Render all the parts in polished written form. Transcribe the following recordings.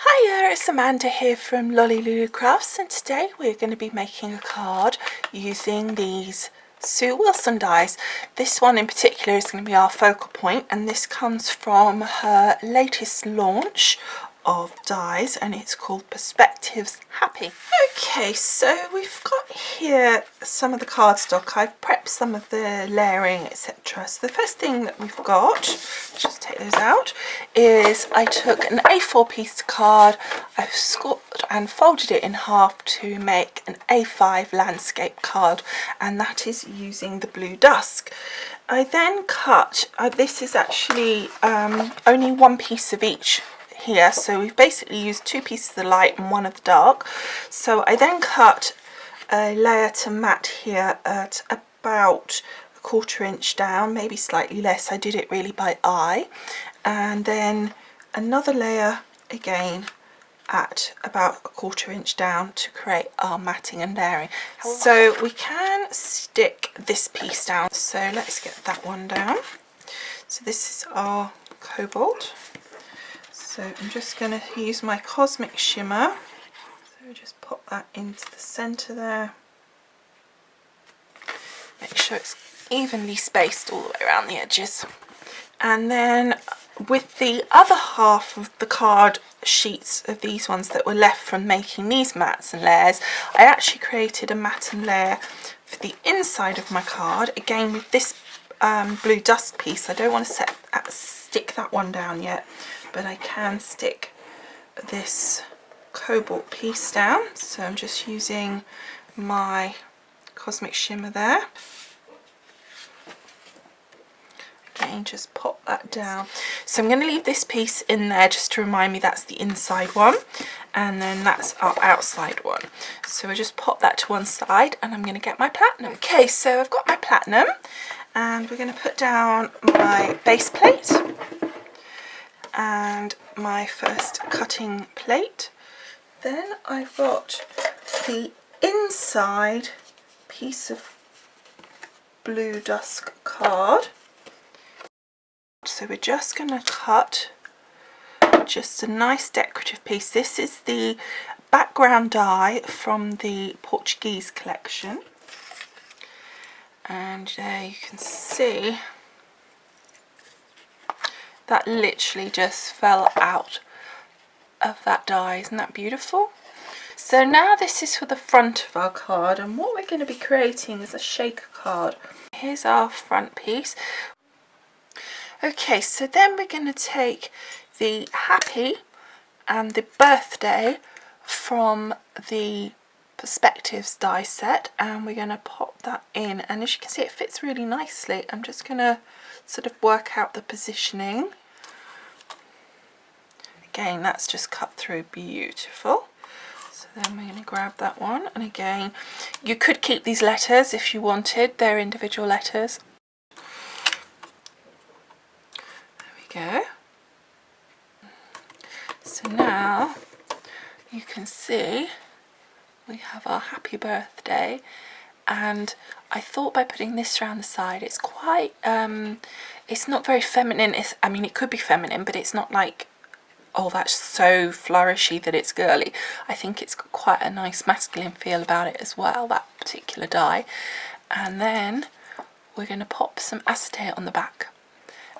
Hiya, it's Amanda here from Lolli Lulu Crafts, and today we're going to be making a card using these Sue Wilson dies. This one in particular is going to be our focal point, and this comes from her latest launch of dies, and it's called Perspectives Happy. Okay, so we've got here some of the cardstock. I've prepped some of the layering, etc. So the first thing that we've got, just take those out, is I took an A4 piece of card, I've scored and folded it in half to make an A5 landscape card, and that is using the blue dusk. I then cut, this is actually only one piece of each here, so we've basically used two pieces of the light and one of the dark. So I then cut a layer to mat here at about a 1/4 inch down, maybe slightly less. I did it really by eye, and then another layer again at about a 1/4 inch down to create our matting and layering. So we can stick this piece down, so let's get that one down. So this is our cobalt. So I'm just going to use my cosmic shimmer, so just pop that into the centre there. Make sure it's evenly spaced all the way around the edges. And then with the other half of the card sheets of these ones that were left from making these mats and layers, I actually created a mat and layer for the inside of my card, again with this blue dust piece. I don't want to stick that one down yet, but I can stick this cobalt piece down. So I'm just using my cosmic shimmer there. Again, just pop that down. So I'm going to leave this piece in there just to remind me that's the inside one, and then that's our outside one. So I just pop that to one side, and I'm going to get my platinum. Okay, so I've got my platinum, and we're going to put down my base plate and my first cutting plate. Then I've got the inside piece of blue dusk card. So we're just going to cut just a nice decorative piece. This is the background die from the Portuguese collection, and there you can see that literally just fell out of that die. Isn't that beautiful? So now this is for the front of our card, and what we're going to be creating is a shaker card. Here's our front piece. Okay, so then we're going to take the happy and the birthday from the Perspectives die set, and we're going to pop that in, and as you can see it fits really nicely. I'm just going to sort of work out the positioning. Again, that's just cut through beautiful. So then we're going to grab that one, and again you could keep these letters if you wanted, they're individual letters. There we go. So now you can see we have our happy birthday, and I thought by putting this around the side, it's quite it's not very feminine. I mean, it could be feminine, but it's not like, oh, that's so flourishy that it's girly. I think it's got quite a nice masculine feel about it as well, that particular die. And then we're going to pop some acetate on the back,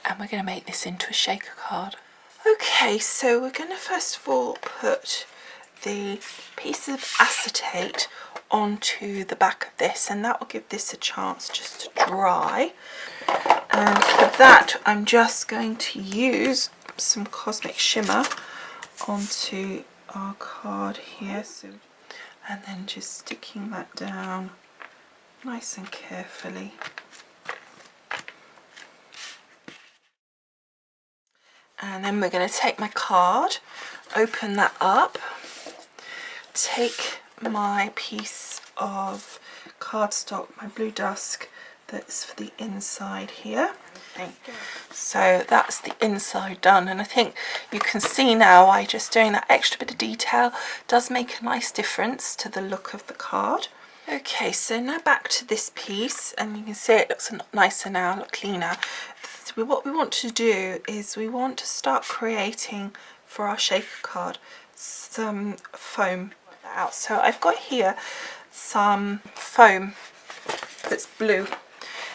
and we're going to make this into a shaker card. Okay, so we're going to first of all put the piece of acetate onto the back of this, and that will give this a chance just to dry. And for that I'm just going to use some cosmic shimmer onto our card here, so, and then just sticking that down nice and carefully. And then we're going to take my card, open that up, take my piece of cardstock, my blue dusk, that's for the inside here. So that's the inside done, and I think you can see now why just doing that extra bit of detail does make a nice difference to the look of the card. Okay, so now back to this piece, and you can see it looks a lot nicer now, a lot cleaner. What we want to do is we want to start creating for our shaker card. some foam out. So I've got here some foam that's blue,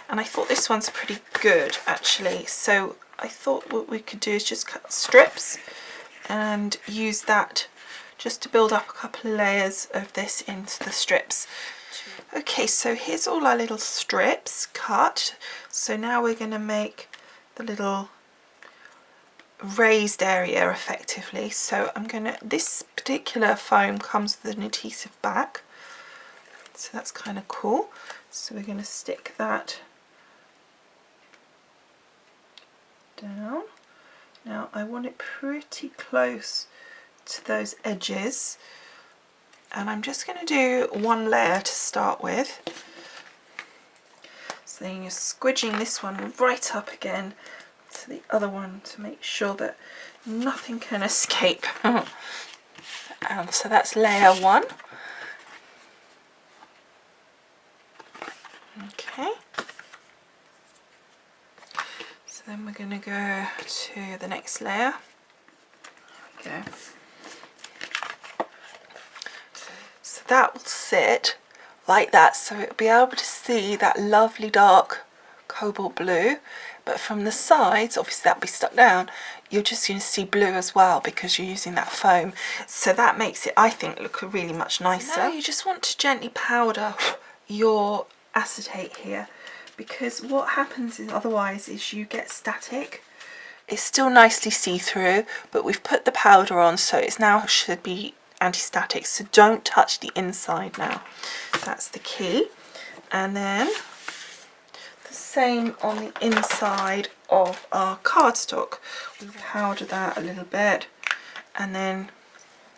and I thought this one's pretty good actually. So I thought what we could do is just cut strips and use that just to build up a couple of layers of this into the strips. Okay, so here's all our little strips cut. So now we're going to make the little raised area effectively. So I'm going to, this particular foam comes with an adhesive back, so that's kind of cool. So we're going to stick that down. Now I want it pretty close to those edges, and I'm just going to do one layer to start with. So then you're squidging this one right up again to the other one to make sure that nothing can escape. So that's layer one. Okay. So then we're going to go to the next layer. There we go. So that will sit like that, so it'll be able to see that lovely dark cobalt blue, but from the sides, obviously that'll be stuck down, you're just going to see blue as well because you're using that foam. So that makes it, I think, look really much nicer. Now you just want to gently powder your acetate here, because what happens is otherwise is you get static. It's still nicely see-through, but we've put the powder on, so it's now should be anti-static, so don't touch the inside now. That's the key. And then the same on the inside of our cardstock. We powder that a little bit and then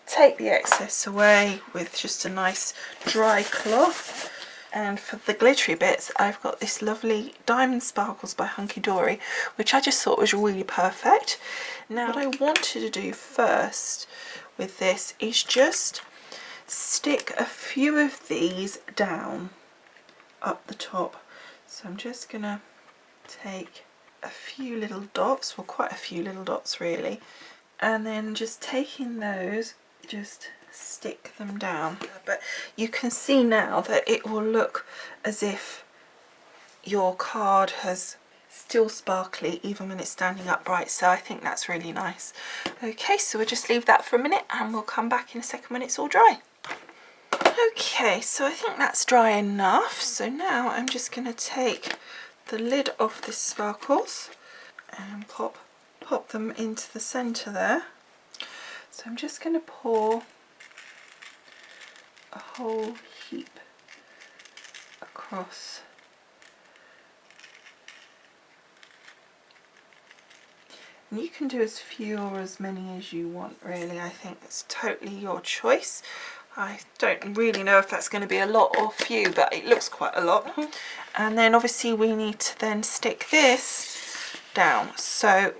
take the excess away with just a nice dry cloth. And for the glittery bits, I've got this lovely Diamond Sparkles by Hunky Dory, which I just thought was really perfect. Now what I wanted to do first with this is just stick a few of these down up the top. So I'm just gonna take a few little dots, well quite a few little dots really, and then just taking those, just stick them down. But you can see now that it will look as if your card has still sparkly even when it's standing upright, so I think that's really nice. Okay, so we'll just leave that for a minute and we'll come back in a second when it's all dry. Okay, so I think that's dry enough. So now I'm just going to take the lid off this sparkles and pop them into the centre there. So I'm just going to pour a whole heap across. And you can do as few or as many as you want really. I think it's totally your choice. I don't really know if that's going to be a lot or few, but it looks quite a lot. And then obviously we need to then stick this down. So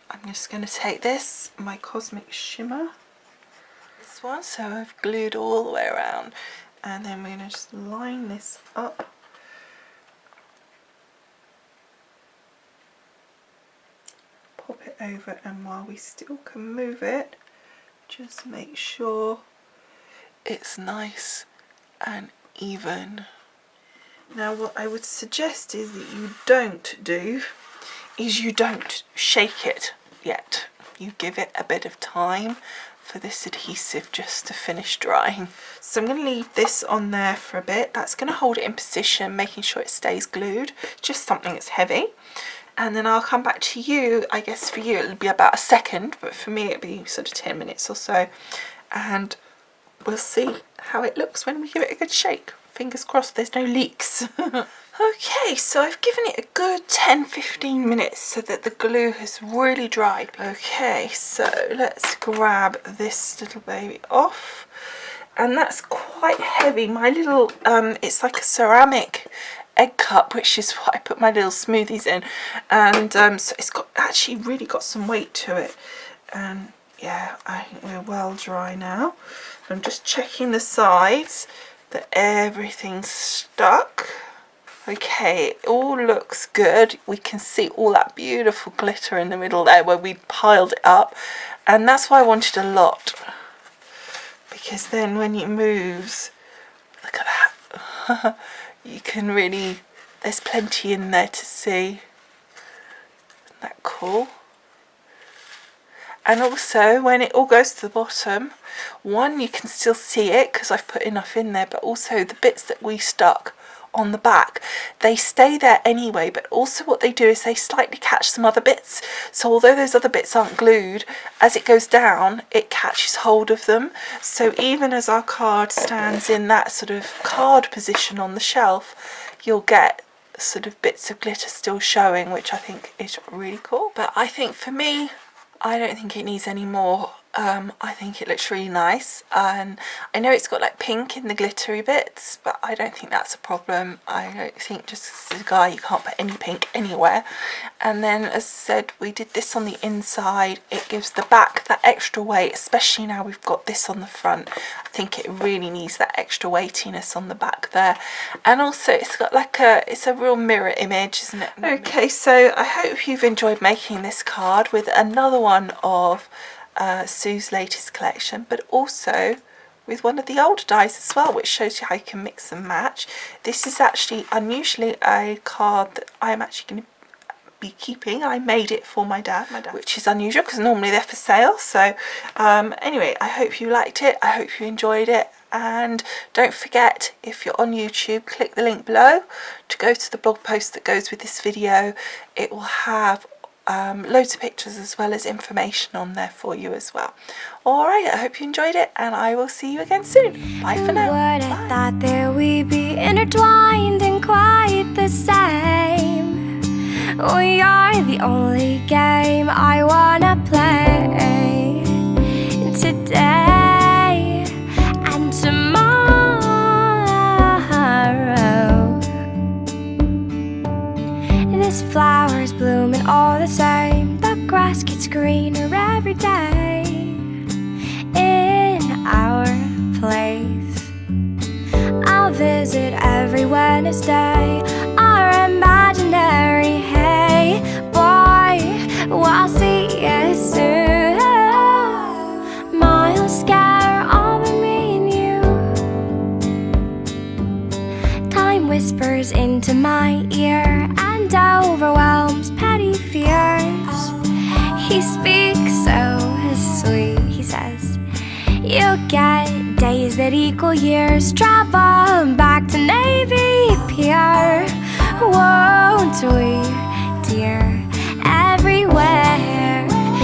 I'm just going to take this, my Cosmic Shimmer, this one, so I've glued all the way around, and then we're going to just line this up. Pop it over, and while we still can move it, just make sure it's nice and even. Now what I would suggest is that you don't do is you don't shake it yet. You give it a bit of time for this adhesive just to finish drying. So I'm going to leave this on there for a bit. That's going to hold it in position, making sure it stays glued. Just something that's heavy. And then I'll come back to you. I guess for you it'll be about a second, but for me it'll be sort of 10 minutes or so. And we'll see how it looks when we give it a good shake. Fingers crossed there's no leaks. Okay, so I've given it a good 10-15 minutes so that the glue has really dried. Okay, so let's grab this little baby off. And that's quite heavy. My little, it's like a ceramic egg cup, which is what I put my little smoothies in. And so it's got actually really got some weight to it. And yeah, I think we're well dry now. I'm just checking the sides that everything's stuck. Okay, it all looks good. We can see all that beautiful glitter in the middle there where we piled it up, and that's why I wanted a lot, because then when it moves, look at that, you can really, there's plenty in there to see. Isn't that cool? And also when it all goes to the bottom, one, you can still see it because I've put enough in there, but also the bits that we stuck on the back, they stay there anyway, but also what they do is they slightly catch some other bits, so although those other bits aren't glued, as it goes down it catches hold of them, so even as our card stands in that sort of card position on the shelf, you'll get sort of bits of glitter still showing, which I think is really cool. But I think for me, I don't think it needs any more. I think it looks really nice, and I know it's got like pink in the glittery bits, but I don't think that's a problem. I don't think, just as a guy, you can't put any pink anywhere. And then, as I said, we did this on the inside. It gives the back that extra weight, especially now we've got this on the front. I think it really needs that extra weightiness on the back there. And also it's got like it's a real mirror image, isn't it? Okay, so I hope you've enjoyed making this card with another one of Sue's latest collection, but also with one of the older dies as well, which shows you how you can mix and match. This is actually unusually a card that I'm actually going to be keeping. I made it for my dad, which is unusual because normally they're for sale. So anyway, I hope you liked it, I hope you enjoyed it, and don't forget, if you're on YouTube, click the link below to go to the blog post that goes with this video. It will have loads of pictures as well as information on there for you as well. Alright, I hope you enjoyed it, and I will see you again soon. Bye for now. Would I thought that we'd be intertwined and quite the same. We are the only game I wanna play today and tomorrow. This flower's blooming all the same. The grass gets greener every day in our place. I'll visit every Wednesday, our imaginary hey boy. We'll see you soon. Miles scatter all but me and you. Time whispers into my ear and overwhelms petty fears. He speaks so sweet, he says, you'll get days that equal years. Travel back to Navy Pier, won't we, dear? Everywhere